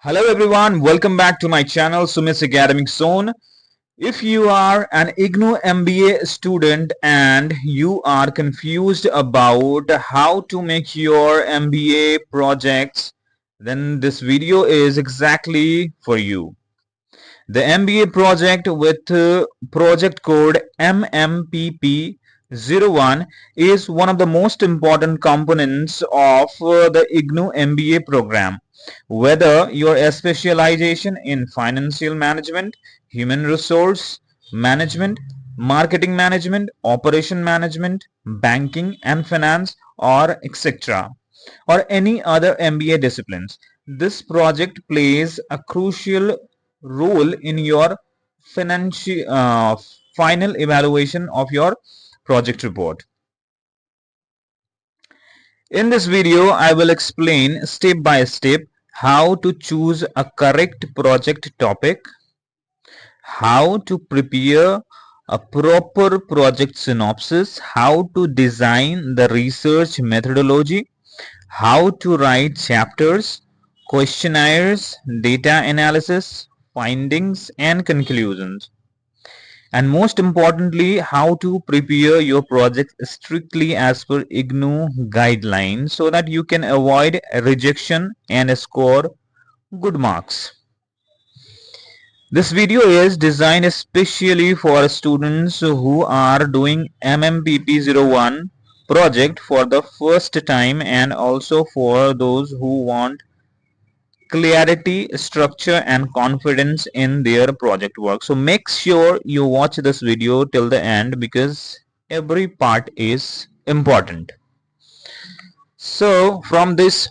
Hello everyone, welcome back to my channel Sumit's Academic Zone. If you are an IGNOU MBA student and you are confused about how to make your MBA projects, then this video is exactly for you. The MBA project with project code MMPP-01 is one of the most important components of the IGNOU MBA program. Whether your specialization in financial management, human resource management, marketing management, operation management, banking and finance, or etc., or any other MBA disciplines, this project plays a crucial role in your financial final evaluation of your project report. In this video, I will explain step by step how to choose a correct project topic, how to prepare a proper project synopsis, how to design the research methodology, how to write chapters, questionnaires, data analysis, findings and conclusions, and most importantly, how to prepare your project strictly as per IGNOU guidelines so that you can avoid rejection and score good marks. This video is designed especially for students who are doing MMPP-01 project for the first time and also for those who want clarity, structure and confidence in their project work. So make sure you watch this video till the end because every part is important. So from this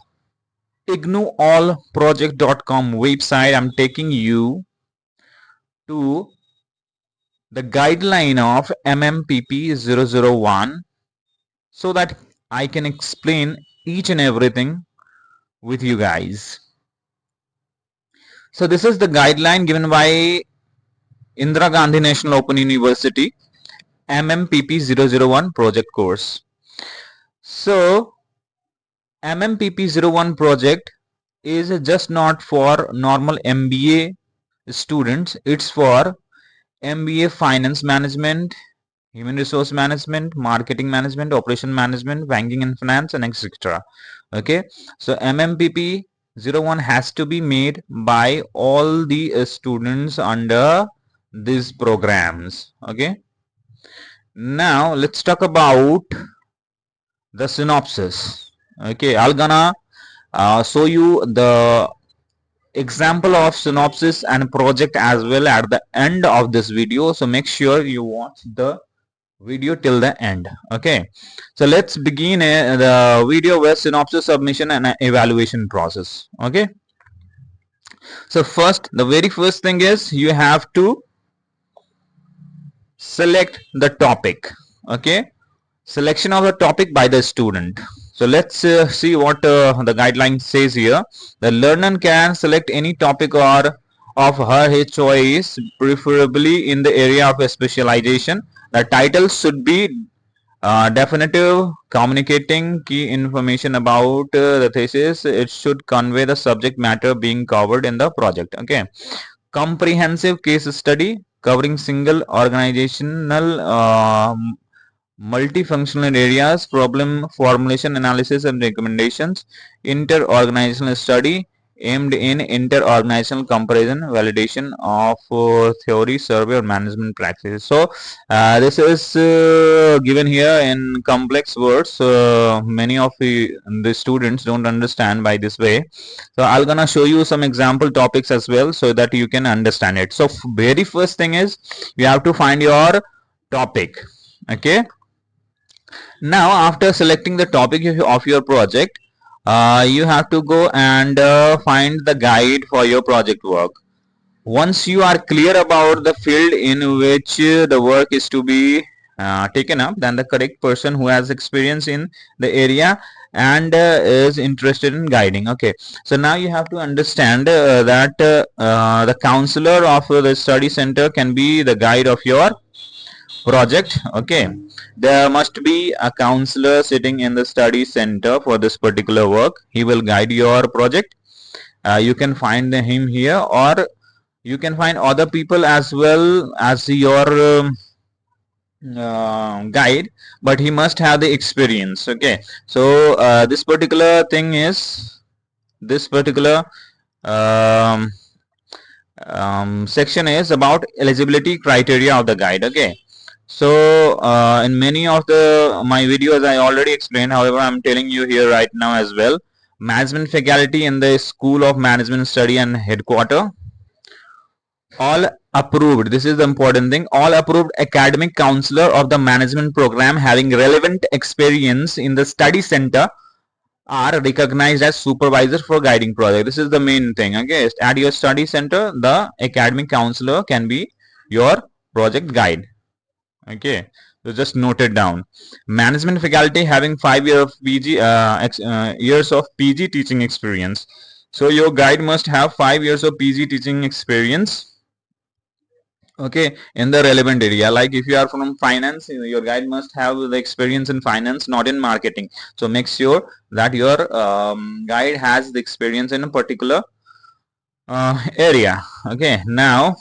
ignouallproject.com website, I'm taking you to the guideline of MMPP-001 so that I can explain each and everything with you guys. So this is the guideline given by Indira Gandhi National Open University MMPP-001 project course. So MMPP-01 project is just not for normal MBA students, it's for MBA Finance Management, Human Resource Management, Marketing Management, Operation Management, Banking and Finance and etc. Okay, so MMPP-01 has to be made by all the students under these programs. Okay, now let's talk about the synopsis. Okay, I'm gonna show you the example of synopsis and project as well at the end of this video, so make sure you watch the video till the end. Okay, so let's begin the video with synopsis, submission and evaluation process. Okay, so the very first thing is you have to select the topic. Okay, selection of the topic by the student. So let's see what the guideline says here. The learner can select any topic or of her his choice, preferably in the area of specialization. The title should be definitive, communicating key information about the thesis. It should convey the subject matter being covered in the project. Okay, comprehensive case study covering single organizational multifunctional areas, problem formulation, analysis and recommendations, inter-organizational study aimed in inter-organizational comparison, validation of theory, survey or management practices. So this is given here in complex words. Many of the students don't understand by this way. So I'm gonna show you some example topics as well so that you can understand it. So very first thing is you have to find your topic. Okay, now after selecting the topic of your project, you have to go and find the guide for your project work. Once you are clear about the field in which the work is to be taken up, then the correct person who has experience in the area and is interested in guiding. Okay, so now you have to understand that the counselor of the study center can be the guide of your project. Okay, there must be a counselor sitting in the study center for this particular work. He will guide your project. You can find him here, or you can find other people as well as your guide, but he must have the experience. Okay, so this particular thing is this particular um, section is about eligibility criteria of the guide. Okay, so in many of the my videos I already explained, however I'm telling you here right now as well. Management faculty in the School of Management Study and Headquarter, all approved, this is the important thing, all approved academic counselor of the management program having relevant experience in the study center are recognized as supervisors for guiding project. This is the main thing. Okay, at your study center the academic counselor can be your project guide. Okay, so just note it down. Management faculty having 5 years of PG years of PG teaching experience. So your guide must have 5 years of PG teaching experience, okay, in the relevant area. Like if you are from finance, your guide must have the experience in finance, not in marketing. So make sure that your guide has the experience in a particular area. Okay, now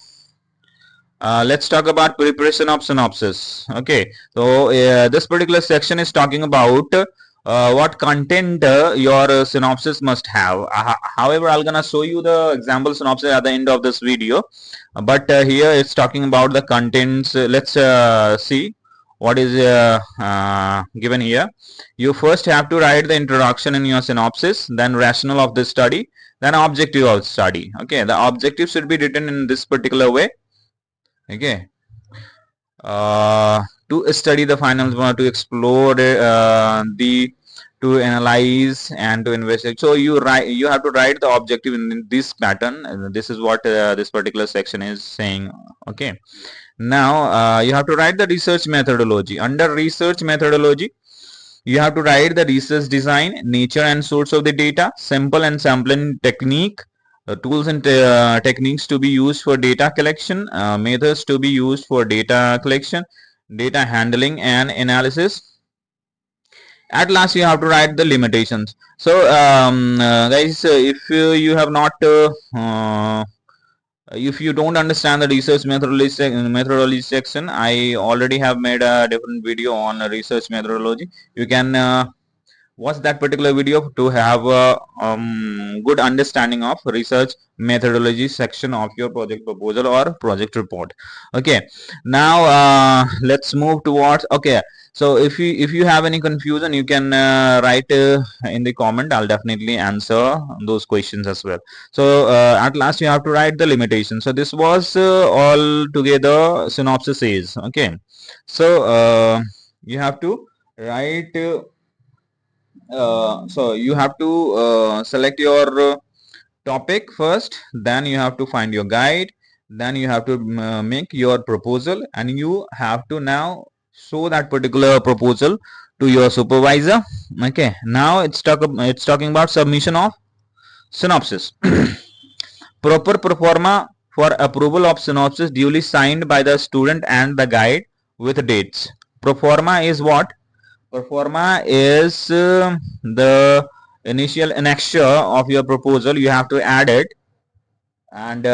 let's talk about preparation of synopsis. Okay, so this particular section is talking about what content your synopsis must have. However, I'm gonna show you the example synopsis at the end of this video, but here it's talking about the contents. Let's see what is given here. You first have to write the introduction in your synopsis, then rationale of the study, then objective of study. Okay, the objective should be written in this particular way. Okay, to study the finals, to explore to analyze and to investigate. So you have to write the objective in this pattern, and this is what this particular section is saying. Okay, now you have to write the research methodology. Under research methodology, you have to write the research design, nature and source of the data, sample and sampling technique, tools and techniques to be used for data collection, methods to be used for data collection, data handling and analysis. At last, you have to write the limitations. So guys, if you have not if you don't understand the research methodology section, I already have made a different video on research methodology. You can watch that particular video to have a good understanding of research methodology section of your project proposal or project report. Okay, now let's move towards, okay, so if you have any confusion, you can write in the comment. I'll definitely answer those questions as well. So at last, you have to write the limitation. So this was all together synopsis is. Okay, so you have to write so you have to select your topic first, then you have to find your guide, then you have to make your proposal, and you have to now show that particular proposal to your supervisor. Okay, now it's talking about submission of synopsis. Proper pro forma for approval of synopsis duly signed by the student and the guide with dates. Pro forma is what? Pro forma is the initial annexure of your proposal. You have to add it, and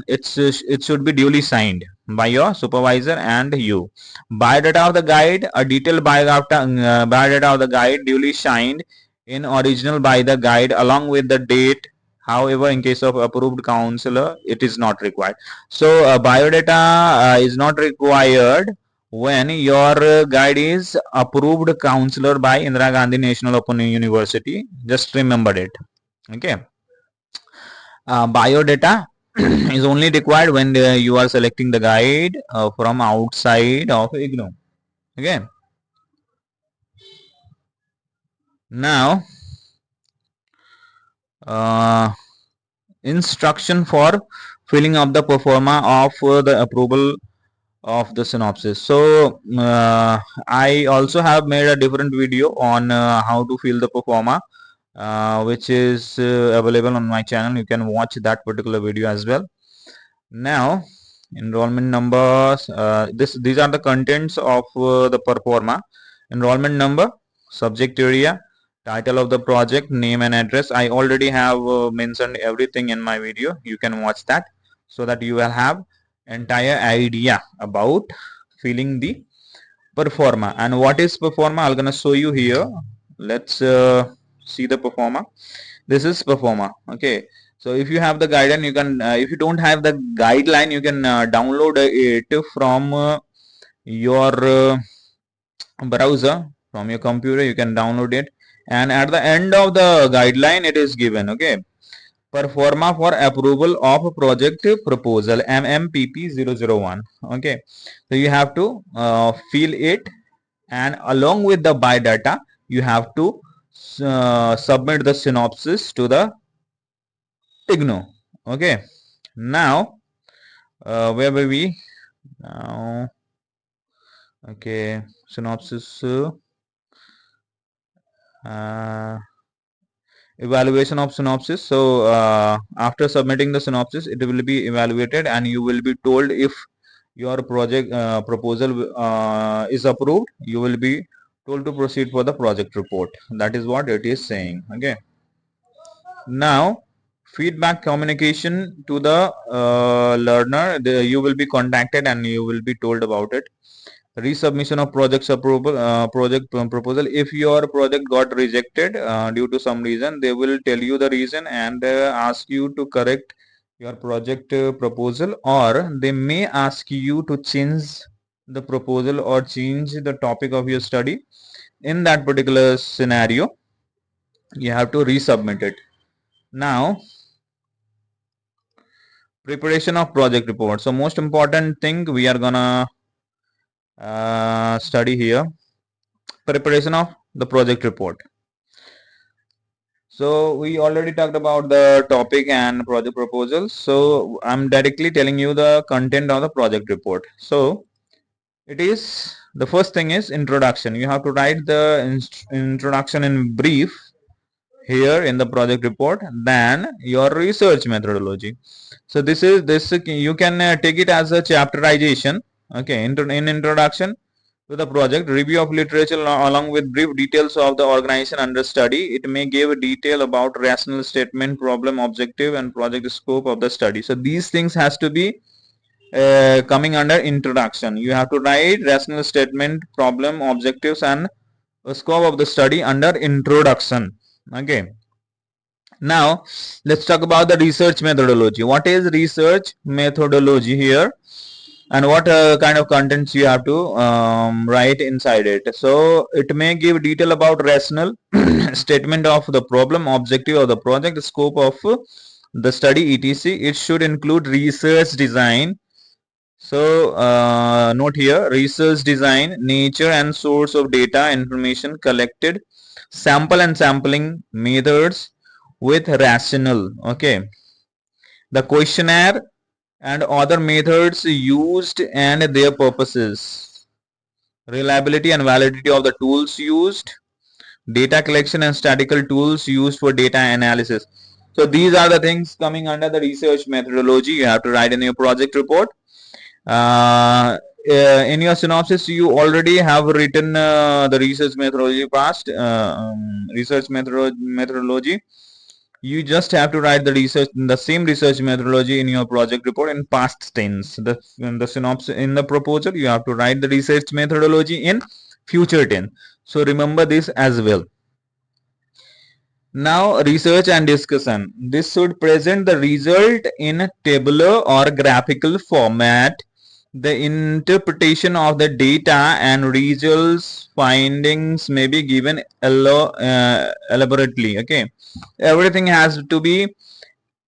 it should be duly signed by your supervisor and you. Biodata of the guide, a detailed biodata of the guide duly signed in original by the guide along with the date. However, in case of approved counselor, it is not required. So biodata is not required when your guide is approved counselor by Indira Gandhi National Open University. Just remember it. Okay. Biodata is only required when you are selecting the guide from outside of IGNOU. Okay. Now, instruction for filling up the pro forma of the approval of the synopsis. So I also have made a different video on how to fill the pro forma, which is available on my channel. You can watch that particular video as well. Now, enrollment numbers, these are the contents of the pro forma. Enrollment number, subject area, title of the project, name and address. I already have mentioned everything in my video. You can watch that so that you will have entire idea about filling the performa. And what is performa? I'm gonna show you here. Let's see the performa. This is performa. Okay, so if you have the guideline, you can if you don't have the guideline, you can download it from your browser, from your computer. You can download it, and at the end of the guideline it is given. Okay, performa for approval of project proposal, MMPP-01. Okay, so you have to fill it, and along with the biodata you have to submit the synopsis to the IGNOU. Okay, now where were we now? Okay, synopsis, evaluation of synopsis. So after submitting the synopsis, it will be evaluated and you will be told if your project proposal is approved. You will be told to proceed for the project report. That is what it is saying. Okay, now feedback communication to the learner. You will be contacted and you will be told about it. Resubmission of projects approval, proposal. If your project got rejected due to some reason, they will tell you the reason and ask you to correct your project proposal, or they may ask you to change the proposal or change the topic of your study. In that particular scenario, you have to resubmit it. Now, preparation of project report. So most important thing we are gonna study here, preparation of the project report. So we already talked about the topic and project proposals. So I'm directly telling you the content of the project report. So it is, the first thing is introduction. You have to write the introduction in brief here in the project report. Then your research methodology. So this you can take it as a chapterization. Okay, in introduction to the project, review of literature along with brief details of the organization under study. It may give a detail about rational statement, problem, objective, and project scope of the study. So these things has to be coming under introduction. You have to write rational statement, problem, objectives, and scope of the study under introduction. Okay. Now let's talk about the research methodology. What is research methodology here? And what kind of contents you have to write inside it. So it may give detail about rational statement of the problem, objective of the project, the scope of the study, etc. It should include research design. So note here, research design, nature and source of data, information collected, sample and sampling methods with rational. Okay, the questionnaire and other methods used and their purposes, reliability and validity of the tools used, data collection and statistical tools used for data analysis. So these are the things coming under the research methodology. You have to write in your project report. In your synopsis, you already have written the research methodology past, research methodology. You just have to write the same research methodology in your project report in past tense. In the synopsis, in the proposal, you have to write the research methodology in future tense. So remember this as well. Now, research and discussion. This should present the result in a tabular or graphical format. The interpretation of the data and results findings may be given elaborately. Okay, everything has to be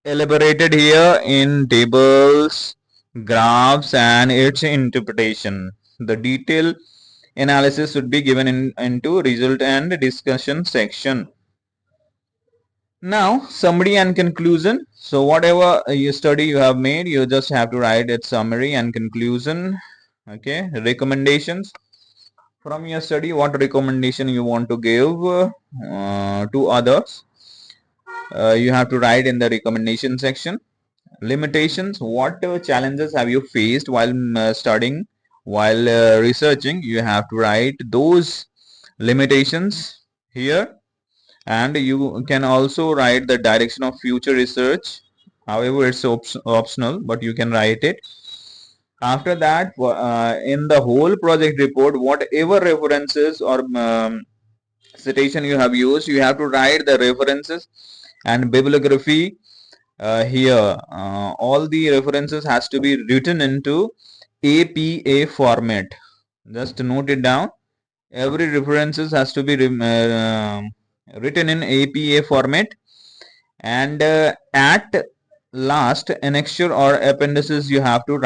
elaborated here in tables, graphs, and its interpretation. The detailed analysis should be given into result and discussion section. Now, summary and conclusion. So whatever you study you have made, you just have to write its summary and conclusion. Okay, recommendations from your study. What recommendation you want to give to others? You have to write in the recommendation section. Limitations. What challenges have you faced while studying, while researching? You have to write those limitations here. and you can also write the direction of future research. However, it's optional, but you can write it. After that, in the whole project report, whatever references or citation you have used, you have to write the references and bibliography here. All the references has to be written into APA format. Just note it down. Every references has to be written in APA format, and at last annexure or appendices you have to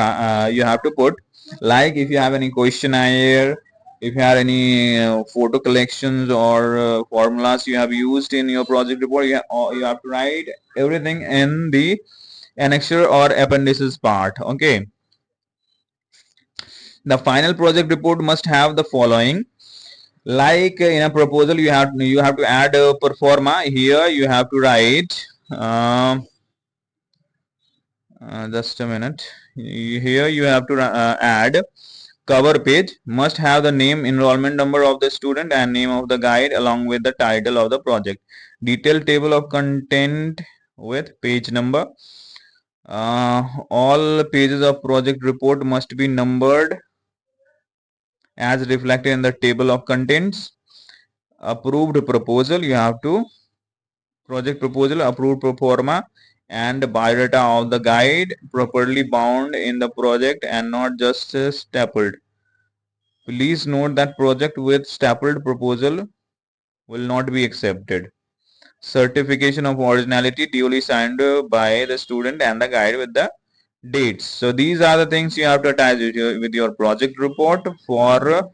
put, like if you have any questionnaire, if you have any photo collections or formulas you have used in your project report, you have to write everything in the annexure or appendices part. Okay, the final project report must have the following. Like in a proposal, you have to add a performa. Here you have to write just a minute. Here you have to add cover page must have the name, enrollment number of the student and name of the guide along with the title of the project. Detailed table of content with page number. All pages of project report must be numbered as reflected in the table of contents. Approved proposal, you have to project proposal, approved pro forma, and biodata of the guide properly bound in the project and not just stapled. Please note that project with stapled proposal will not be accepted. Certification of originality duly signed by the student and the guide with the dates. So these are the things you have to attach with your project report for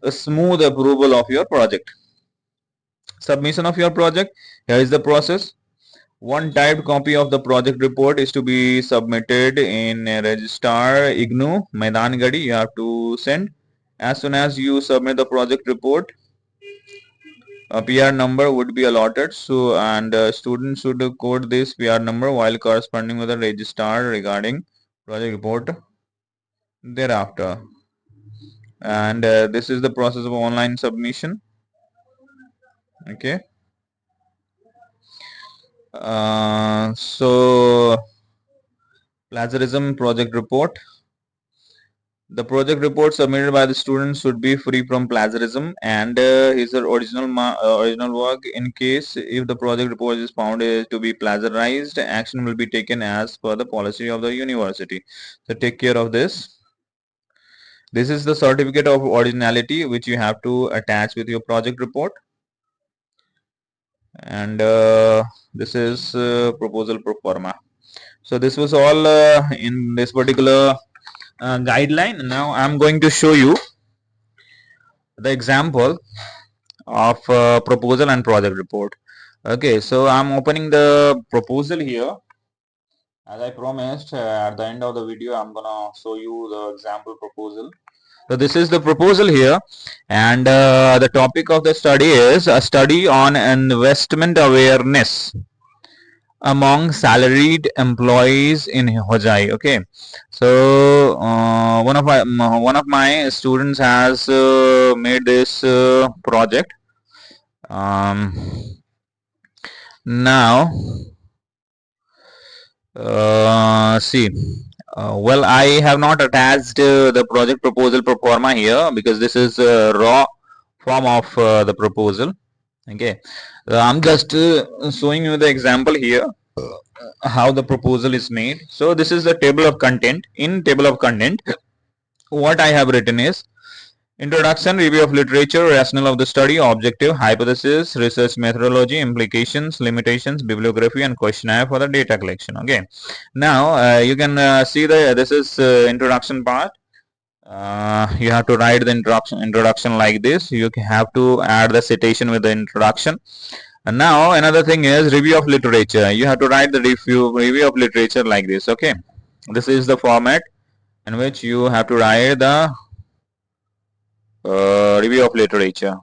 a smooth approval of your project. Submission of your project. Here is the process. One typed copy of the project report is to be submitted in a registrar IGNOU Maidangadi. You have to send. As soon as you submit the project report, a PR number would be allotted. So, and students should code this PR number while corresponding with the registrar regarding project report thereafter. And this is the process of online submission. Okay. So plagiarism project report. The project report submitted by the student should be free from plagiarism and his original work. In case if the project report is found to be plagiarized, action will be taken as per the policy of the university. So take care of this. This is the certificate of originality which you have to attach with your project report. And this is proposal pro forma. So this was all in this particular guideline. Now I'm going to show you the example of proposal and project report. Okay, so I'm opening the proposal here. As I promised, at the end of the video I'm gonna show you the example proposal. So this is the proposal here, and the topic of the study is a study on investment awareness among salaried employees in Hojai. Okay, so one of my students has made this project. Now see, well, I have not attached the project proposal pro forma here because this is raw form of the proposal. Okay, I'm just showing you the example here how the proposal is made. So this is the table of content. In table of content, what I have written is introduction, review of literature, rationale of the study, objective, hypothesis, research methodology, implications, limitations, bibliography, and questionnaire for the data collection. Okay, now you can see this is introduction part. You have to write the introduction like this. You have to add the citation with the introduction. And now another thing is review of literature. You have to write the review of literature like this. Okay, this is the format in which you have to write the review of literature.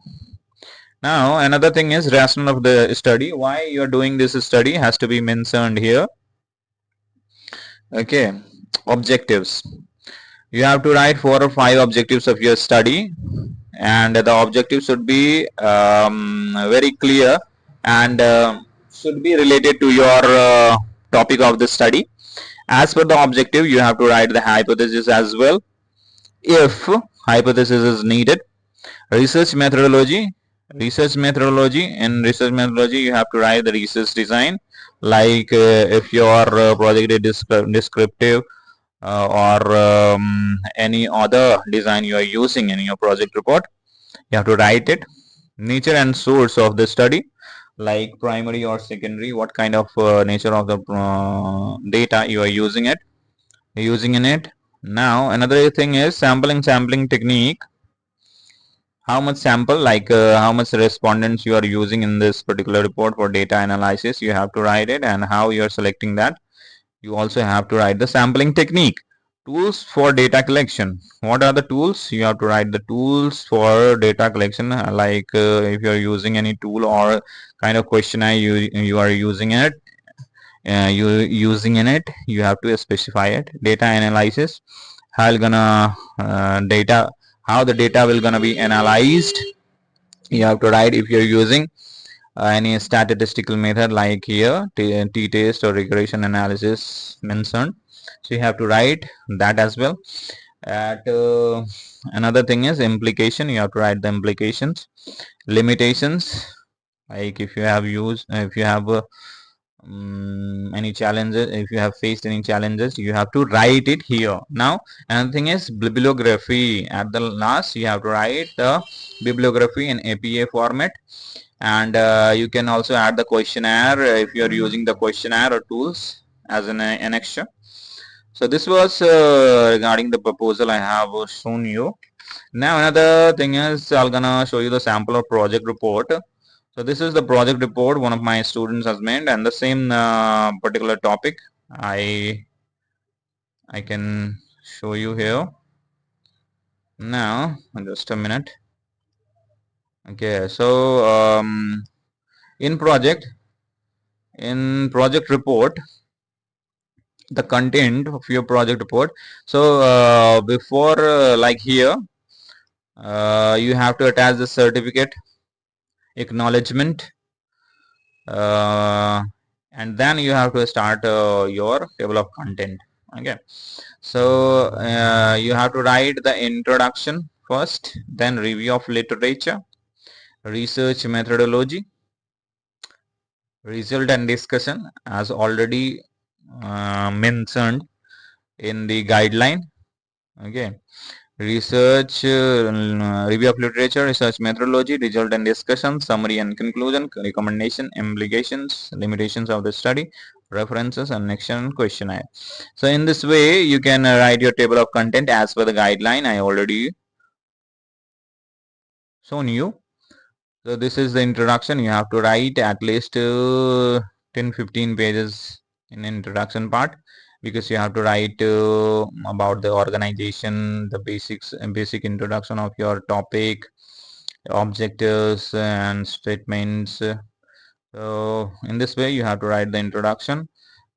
Now another thing is rationale of the study. Why you are doing this study has to be mentioned here. Okay, objectives. You have to write 4 or 5 objectives of your study, and the objectives should be very clear and should be related to your topic of the study. As per the objective, you have to write the hypothesis as well, if hypothesis is needed. Research methodology. In research methodology, you have to write the research design, like if your project is descriptive, or any other design you are using in your project report, you have to write it. Nature and source of the study, like primary or secondary, what kind of nature of the data you are using in it. Now another thing is sampling technique. How much sample, like how much respondents you are using in this particular report for data analysis, you have to write it, and how you are selecting that. You also have to write the sampling technique. Tools for data collection. What are the tools? You have to write the tools for data collection, like if you are using any tool or kind of questionnaire you are using it, you have to specify it. Data analysis. How gonna data how the data will gonna be analyzed, you have to write. If you're using any statistical method, like here t-test or regression analysis mentioned, so you have to write that as well. At another thing is implication. You have to write the implications. Limitations, like if you have any challenges, if you have faced any challenges, you have to write it here. Now another thing is bibliography. At the last, you have to write the bibliography in APA format, and you can also add the questionnaire if you are using the questionnaire or tools as an annexure. So this was regarding the proposal I have shown you. Now another thing is, I'm gonna show you the sample of project report. So this is the project report one of my students has made, and the same particular topic I can show you here. Now just a minute. Okay, so in project report, the content of your project report. So before like here, you have to attach the certificate, acknowledgement, uh, and then you have to start your table of content. Okay, so you have to write the introduction first, then review of literature, research methodology, result and discussion as already mentioned in the guideline. Okay, research, review of literature, research methodology, result and discussion, summary and conclusion, recommendation, implications, limitations of the study, references, and action questionnaire. So in this way you can write your table of content as per the guideline I already shown you. So this is the introduction. You have to write at least 10-15 pages in introduction part, because you have to write about the organization, the basic introduction of your topic, objectives and statements. So in this way you have to write the introduction.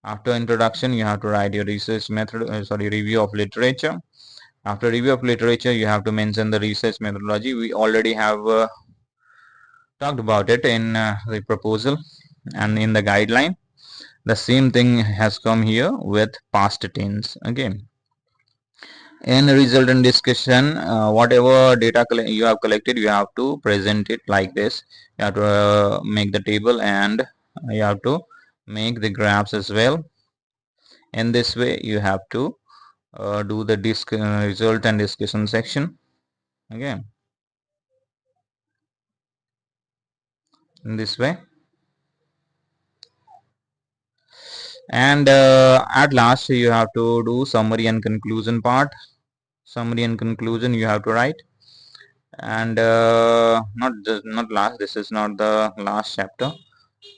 After introduction, you have to write your research method, review of literature. After review of literature, you have to mention the research methodology. We already have talked about it in the proposal and in the guideline. The same thing has come here with past tense. Okay, in result and discussion, whatever data you have collected, you have to present it like this. You have to make the table, and you have to make the graphs as well. In this way you have to do the result and discussion section. Okay, in this way. And at last you have to do summary and conclusion part. Summary and conclusion you have to write. And not last, this is not the last chapter.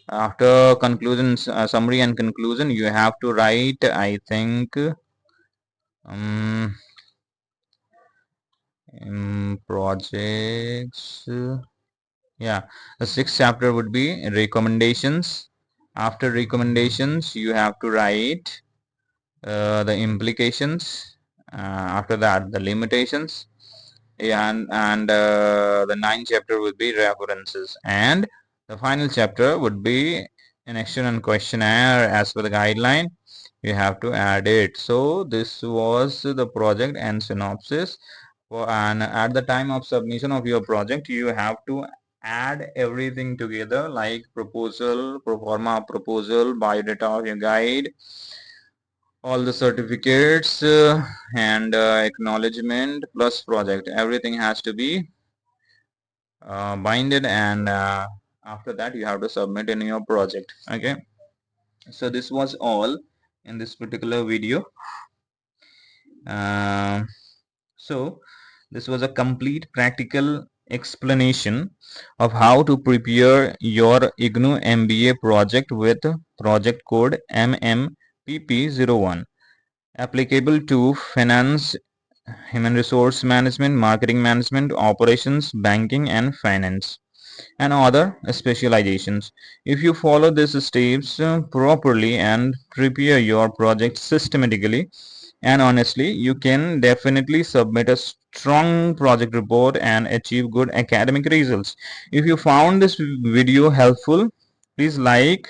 After conclusion, summary and conclusion, you have to write, I think, projects, yeah, the sixth chapter would be recommendations. After recommendations you have to write the implications. After that, the limitations. Yeah, and the ninth chapter would be references. And 10th chapter would be result and discussion. 11th chapter would be conclusion. 12th chapter would be summary. 13th chapter would be conclusion. 14th chapter would be result and discussion. 15th chapter would be conclusion. 16th chapter would be references. And The final chapter would be an action and questionnaire as per the guideline. You have to add it. So this was the project and synopsis. And at the time of submission of your project, you have to add everything together, like proposal, pro forma proposal, biodata of your guide, all the certificates, and acknowledgement plus project. Everything has to be binded, and after that you have to submit in your project. Okay, so this was all in this particular video. So this was a complete practical explanation of how to prepare your IGNOU MBA project with project code MMPP-01, applicable to finance, human resource management, marketing management, operations, banking and finance, and other specializations. If you follow these steps properly and prepare your project systematically and honestly, you can definitely submit a strong project report and achieve good academic results. If you found this video helpful, please like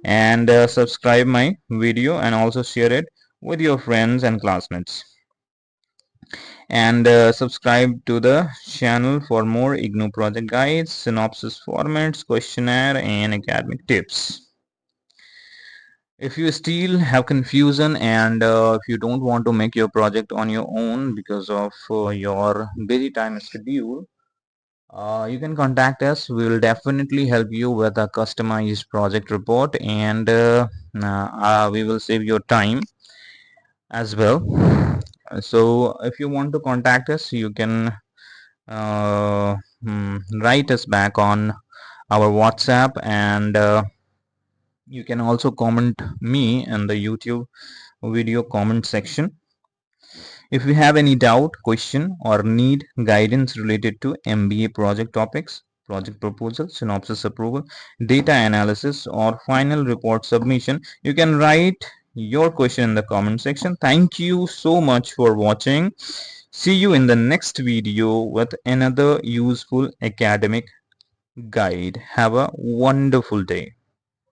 and subscribe my video, and also share it with your friends and classmates, and subscribe to the channel for more IGNOU project guides, synopsis formats, questionnaire and academic tips. If you still have confusion, and if you don't want to make your project on your own because of your busy time schedule, you can contact us. We will definitely help you with a customized project report, and we will save your time as well. So if you want to contact us, you can write us back on our WhatsApp, and you can also comment me in the YouTube video comment section. If you have any doubt, question, or need guidance related to MBA project topics, project proposal, synopsis approval, data analysis, or final report submission, you can write your question in the comment section. Thank you so much for watching. See you in the next video with another useful academic guide. Have a wonderful day.